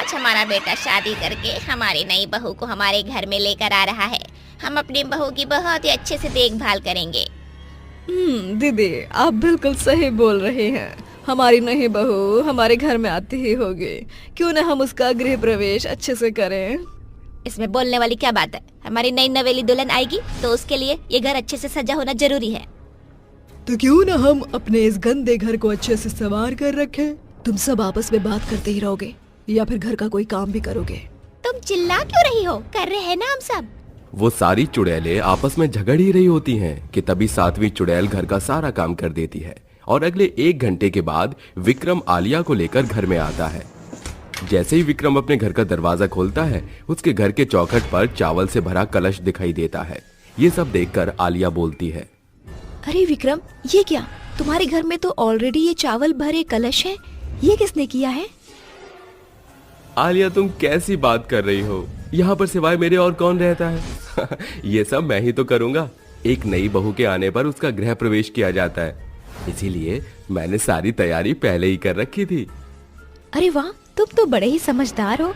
आज हमारा बेटा शादी करके हमारी नई बहू को हमारे घर में लेकर आ रहा है। हम अपनी बहू की बहुत ही अच्छे से देखभाल करेंगे। दीदी आप बिल्कुल सही बोल रहे हैं। हमारी नई बहू हमारे घर में आती ही होगी, क्यों न हम उसका गृह प्रवेश अच्छे से करें। इसमें बोलने वाली क्या बात है? हमारी नई नवेली दुल्हन आएगी तो उसके लिए ये घर अच्छे से सजा होना जरूरी है। तो क्यों न हम अपने इस गंदे घर को अच्छे से संवार कर रखें। तुम सब आपस में बात करते ही रहोगे या फिर घर का कोई काम भी करोगे? तुम चिल्ला क्यों रही हो? कर रहे हैं ना हम सब। वो सारी चुड़ैलें आपस में झगड़ ही रही होती हैं कि तभी सातवीं चुड़ैल घर का सारा काम कर देती है और अगले 1 घंटे के बाद विक्रम आलिया को लेकर घर में आता है। जैसे ही विक्रम अपने घर का दरवाजा खोलता है, उसके घर के चौखट पर चावल से भरा कलश दिखाई देता है। ये सब देखकर आलिया बोलती है, अरे विक्रम, ये क्या? तुम्हारे घर में तो ऑलरेडी ये चावल भरे कलश है, ये किसने किया है? आलिया तुम कैसी बात कर रही हो? यहाँ पर सिवाय मेरे और कौन रहता है? ये सब मैं ही तो करूँगा। एक नई बहू के आने पर उसका गृह प्रवेश किया जाता है, इसीलिए मैंने सारी तैयारी पहले ही कर रखी थी। अरे वाह, तुम तो बड़े ही समझदार हो।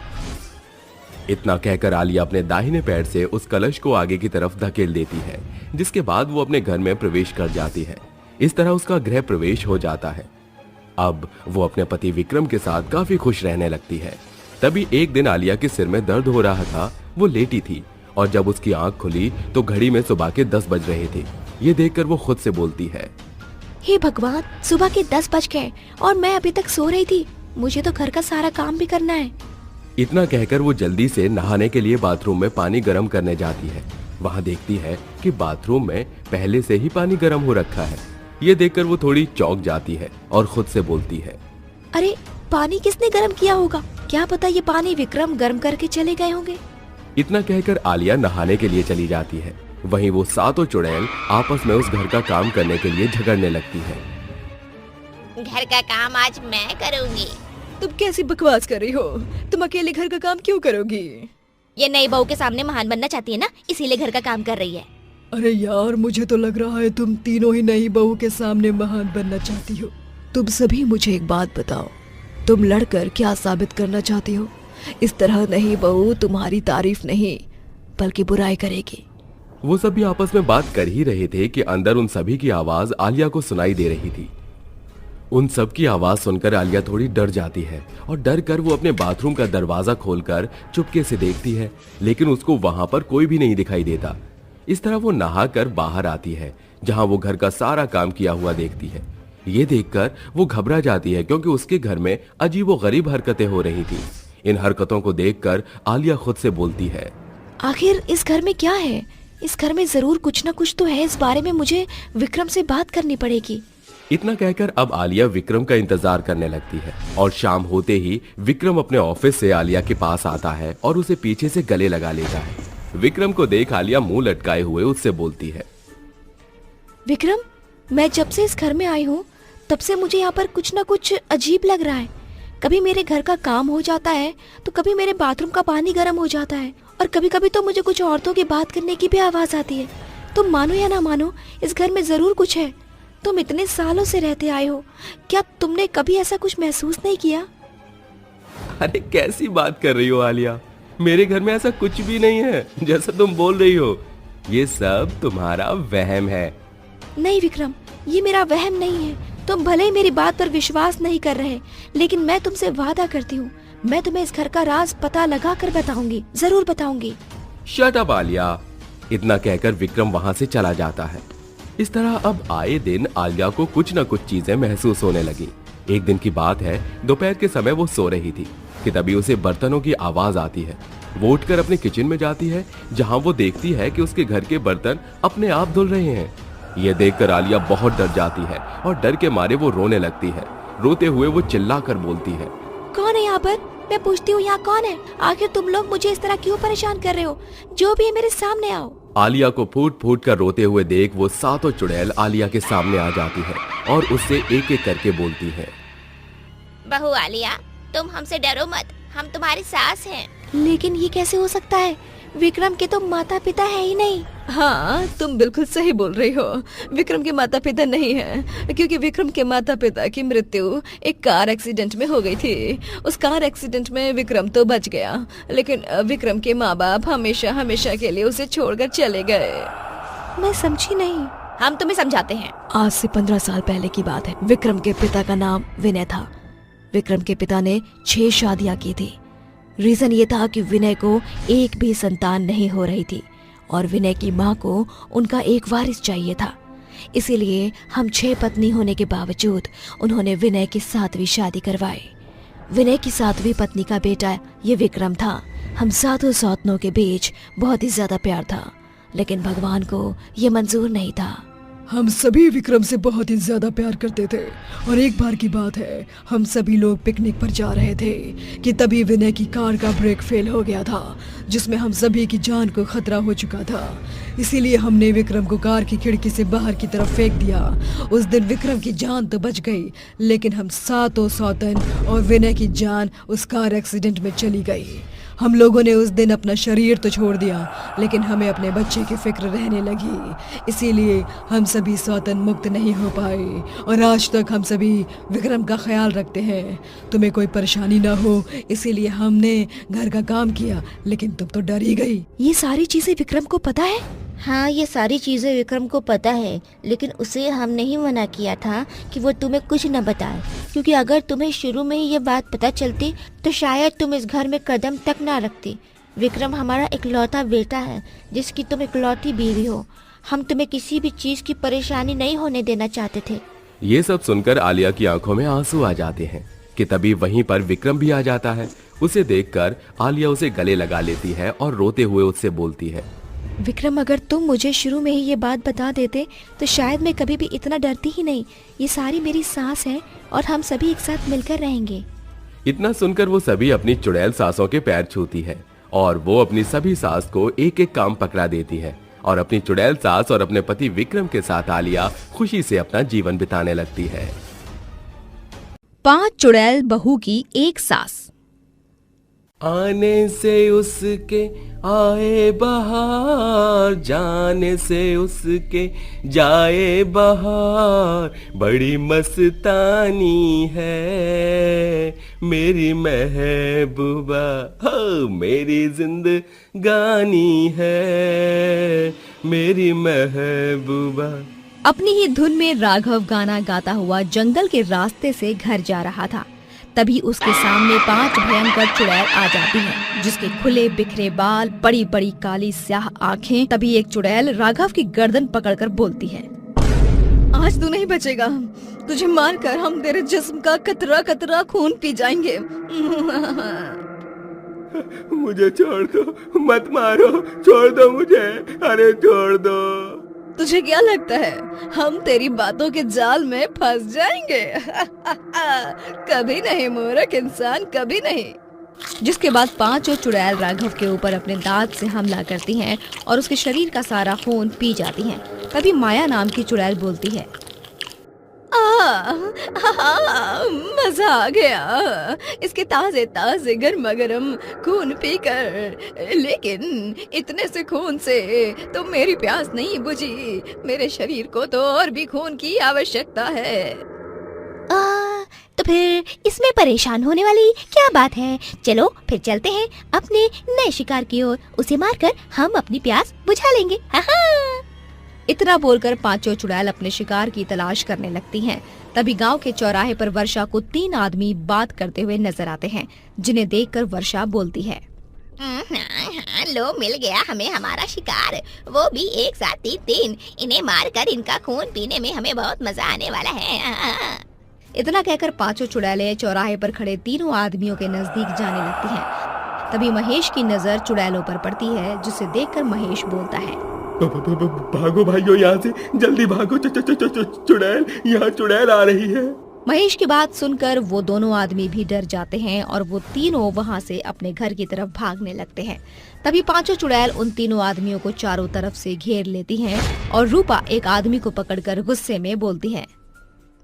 इतना कहकर आलिया अपने दाहिने पैर से उस कलश को आगे की तरफ धकेल देती है, जिसके बाद वो अपने घर में प्रवेश कर जाती है। इस तरह उसका गृह प्रवेश हो जाता है। अब वो अपने पति विक्रम के साथ काफी खुश रहने लगती है। तभी एक दिन आलिया के सिर में दर्द हो रहा था। वो लेटी थी और जब उसकी आंख खुली तो घड़ी में सुबह के 10 बज रहे थे। ये देखकर वो खुद से बोलती है, हे भगवान, सुबह के 10 बज गए और मैं अभी तक सो रही थी। मुझे तो घर का सारा काम भी करना है। इतना कहकर वो जल्दी से नहाने के लिए बाथरूम में पानी गर्म करने जाती है। वहाँ देखती है कि बाथरूम में पहले से ही पानी गर्म हो रखा है। ये देखकर वो थोड़ी चौंक जाती है और खुद से बोलती है, अरे पानी किसने गर्म किया होगा? क्या पता ये पानी विक्रम गर्म करके चले गए होंगे। इतना कहकर आलिया नहाने के लिए चली जाती है। वहीं वो सातों चुड़ैल आपस में उस घर का काम करने के लिए झगड़ने लगती है। घर का काम आज मैं करूंगी। तुम कैसी बकवास कर रही हो? तुम अकेले घर का काम क्यों करोगी? ये नई बहू के सामने महान बनना चाहती है ना, इसीलिए घर का काम कर रही है। अरे यार, मुझे तो लग रहा है तुम तीनों ही नई बहू के सामने महान बनना चाहती हो। तुम सभी मुझे एक बात बताओ, तुम लड़कर क्या साबित करना चाहती हो? इस तरह नई बहू तुम्हारी तारीफ नहीं बल्कि बुराई करेगी। वो सभी आपस में बात कर ही रहे थे कि अंदर उन सभी की आवाज आलिया को सुनाई दे रही थी। उन सब की आवाज सुनकर आलिया थोड़ी डर जाती है और डर कर वो अपने बाथरूम का दरवाजा खोलकर चुपके से देखती है, लेकिन उसको वहां पर कोई भी नहीं दिखाई देता। इस तरह वो नहाकर बाहर आती है, जहां वो घर का सारा काम किया हुआ देखती है। ये देखकर वो घबरा जाती है क्योंकि उसके घर में अजीबोगरीब हरकतें हो रही थी। इन हरकतों को देखकर आलिया खुद से बोलती है, आखिर इस घर में क्या है? इस घर में जरूर कुछ न कुछ तो है। इस बारे में मुझे विक्रम से बात करनी पड़ेगी। इतना कहकर अब आलिया विक्रम का इंतजार करने लगती है और शाम होते ही विक्रम अपने ऑफिस से आलिया के पास आता है और उसे पीछे से गले लगा लेता है। विक्रम को देख आलिया मुंह लटकाए हुए उससे बोलती है, विक्रम, मैं जब से इस घर में आई हूँ तब से मुझे यहाँ पर कुछ न कुछ अजीब लग रहा है। कभी मेरे घर का काम हो जाता है तो कभी मेरे बाथरूम का पानी गर्म हो जाता है और कभी कभी तो मुझे कुछ औरतों की बात करने की भी आवाज आती है। तुम मानो या ना मानो, इस घर में जरूर कुछ है। तुम इतने सालों से रहते आए हो, क्या तुमने कभी ऐसा कुछ महसूस नहीं किया? अरे कैसी बात कर रही हो आलिया? मेरे घर में ऐसा कुछ भी नहीं है जैसा तुम बोल रही हो। ये सब तुम्हारा वहम है। नहीं विक्रम, ये मेरा वहम नहीं है। तुम भले ही मेरी बात पर विश्वास नहीं कर रहे, लेकिन मैं तुमसे वादा करती हूँ, मैं तुम्हें इस घर का राज पता लगा कर बताऊंगी, जरूर बताऊंगी। Shut up Alia. इतना कहकर विक्रम वहां से चला जाता है। इस तरह अब आए दिन आलिया को कुछ न कुछ चीजें महसूस होने लगी। एक दिन की बात है, दोपहर के समय वो सो रही थी कि तभी उसे बर्तनों की आवाज आती है। वो उठकर अपने किचन में जाती है, जहां वो देखती है कि उसके घर के बर्तन अपने आप धुल रहे हैं। ये देखकर आलिया बहुत डर जाती है और डर के मारे वो रोने लगती है। रोते हुए वो चिल्लाकर बोलती है, कौन है यहाँ पर? मैं पूछती हूँ, यहाँ कौन है? आखिर तुम लोग मुझे इस तरह क्यों परेशान कर रहे हो? जो भी है मेरे सामने आओ। आलिया को फूट फूट कर रोते हुए देख वो सातों चुड़ैल आलिया के सामने आ जाती है और उससे एक एक करके बोलती है, बहू आलिया, तुम हमसे डरो मत, हम तुम्हारी सास हैं। लेकिन ये कैसे हो सकता है? विक्रम के तो माता पिता है ही नहीं। हाँ, तुम बिल्कुल सही बोल रही हो। विक्रम के माता पिता नहीं है, क्योंकि विक्रम के माता पिता की मृत्यु एक कार एक्सीडेंट में हो गई थी। उस कार एक्सीडेंट में विक्रम तो बच गया, लेकिन विक्रम के माँ बाप हमेशा हमेशा के लिए उसे छोड़कर चले गए। मैं समझी नहीं। हम तुम्हें समझाते हैं। आज से 15 साल पहले की बात है। विक्रम के पिता का नाम विनय था। विक्रम के पिता ने 6 शादियां की थी। रीजन ये था कि विनय को एक भी संतान नहीं हो रही थी और विनय की माँ को उनका एक वारिस चाहिए था। इसीलिए हम 6 पत्नी होने के बावजूद उन्होंने विनय की 7वीं शादी करवाई। विनय की 7वीं पत्नी का बेटा ये विक्रम था। हम 7 सौतनों के बीच बहुत ही ज्यादा प्यार था, लेकिन भगवान को ये मंजूर नहीं था। हम सभी विक्रम से बहुत ही ज्यादा प्यार करते थे और एक बार की बात है, हम सभी लोग पिकनिक पर जा रहे थे कि तभी विनय की कार का ब्रेक फेल हो गया था, जिसमें हम सभी की जान को खतरा हो चुका था। इसीलिए हमने विक्रम को कार की खिड़की से बाहर की तरफ फेंक दिया। उस दिन विक्रम की जान तो बच गई, लेकिन हम 7 सौतन और विनय की जान उस कार एक्सीडेंट में चली गई। हम लोगों ने उस दिन अपना शरीर तो छोड़ दिया, लेकिन हमें अपने बच्चे की फिक्र रहने लगी। इसीलिए हम सभी सौतन मुक्त नहीं हो पाए और आज तक हम सभी विक्रम का ख्याल रखते हैं। तुम्हें कोई परेशानी ना हो, इसीलिए हमने घर का काम किया, लेकिन तुम तो डर ही गई। ये सारी चीजें विक्रम को पता है? हाँ, ये सारी चीजें विक्रम को पता है, लेकिन उसे हमने ही मना किया था कि वो तुम्हें कुछ न बताए, क्योंकि अगर तुम्हें शुरू में ही ये बात पता चलती तो शायद तुम इस घर में कदम तक ना रखती। विक्रम हमारा इकलौता बेटा है, जिसकी तुम इकलौती बीवी हो। हम तुम्हें किसी भी चीज की परेशानी नहीं होने देना चाहते थे। ये सब सुनकर आलिया की आंखों में आंसू आ जाते हैं कि तभी वहीं पर विक्रम भी आ जाता है। उसे देखकर आलिया उसे गले लगा लेती है और रोते हुए उससे बोलती है, विक्रम, अगर तुम मुझे शुरू में ही ये बात बता देते तो शायद मैं कभी भी इतना डरती ही नहीं। ये सारी मेरी सास है और हम सभी एक साथ मिलकर रहेंगे। इतना सुनकर वो सभी अपनी चुड़ैल सासों के पैर छूती है और वो अपनी सभी सास को एक एक काम पकड़ा देती है और अपनी चुड़ैल सास और अपने पति विक्रम के साथ आलिया खुशी से अपना जीवन बिताने लगती है। 5 चुड़ैल बहू की एक सास। आने से उसके आए बहार, जाने से उसके जाए बहार, बड़ी मस्तानी है मेरी महबूबा, हो मेरी जिंदगानी है मेरी महबूबा। अपनी ही धुन में राघव गाना गाता हुआ जंगल के रास्ते से घर जा रहा था। तभी उसके सामने 5 भयंकर चुड़ैल आ जाती हैं, जिसके खुले बिखरे बाल, बड़ी बड़ी काली स्याह आंखें। तभी एक चुड़ैल राघव की गर्दन पकड़कर बोलती है, आज तू नहीं बचेगा। तुझे मारकर हम तेरे जिस्म का कतरा कतरा खून पी जाएंगे। मुझे छोड़ दो, मत मारो, छोड़ दो मुझे, अरे छोड़ दो। तुझे क्या लगता है हम तेरी बातों के जाल में फंस जाएंगे? कभी नहीं मूर्ख इंसान, कभी नहीं। जिसके बाद 5 चुड़ैल राघव के ऊपर अपने दांत से हमला करती हैं और उसके शरीर का सारा खून पी जाती हैं। तभी माया नाम की चुड़ैल बोलती है, मजा आ गया इसके ताजे ताजे गर्मा गर्म खून पीकर, लेकिन इतने से खून से तो मेरी प्यास नहीं बुझी। मेरे शरीर को तो और भी खून की आवश्यकता है। तो फिर इसमें परेशान होने वाली क्या बात है? चलो फिर चलते हैं अपने नए शिकार की ओर। उसे मारकर हम अपनी प्यास बुझा लेंगे। इतना बोलकर 5 चुड़ैल अपने शिकार की तलाश करने लगती हैं। तभी गांव के चौराहे पर वर्षा को 3 आदमी बात करते हुए नजर आते हैं, जिन्हें देखकर वर्षा बोलती है, लो मिल गया हमें हमारा शिकार, वो भी एक साथ 3। इन्हें मारकर इनका खून पीने में हमें बहुत मजा आने वाला है। इतना कहकर 5 चुड़ैलें चौराहे पर खड़े 3 आदमियों के नजदीक जाने लगती हैं। तभी महेश की नजर चुड़ैलों पर पड़ती है, जिसे देखकर महेश बोलता है, भागो भाइयों, यहाँ से जल्दी भागो, चुड़ैल, यहाँ चुड़ैल आ रही है। महेश की बात सुनकर वो दोनों आदमी भी डर जाते हैं और वो तीनों वहाँ से अपने घर की तरफ भागने लगते हैं। तभी 5 चुड़ैल उन तीनों आदमियों को चारों तरफ से घेर लेती हैं और रूपा एक आदमी को पकड़कर गुस्से में बोलती है,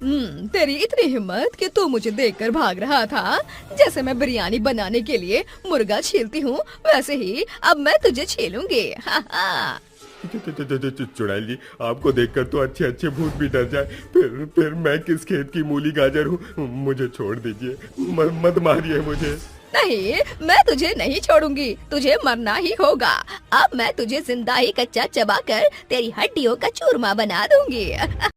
तेरी इतनी हिम्मत कि तू मुझे देखकर भाग रहा था। जैसे मैं बिरयानी बनाने के लिए मुर्गा छीलती हूँ, वैसे ही अब मैं तुझे छीलूंगी। चुड़ैल जी, आपको देखकर तो अच्छे अच्छे भूत भी डर जाए। फिर मैं किस खेत की मूली गाजर हूँ? मुझे छोड़ दीजिए, मत मारिए मुझे। नहीं, मैं तुझे नहीं छोड़ूंगी, तुझे मरना ही होगा। अब मैं तुझे जिंदा ही कच्चा चबाकर तेरी हड्डियों का चूरमा बना दूंगी।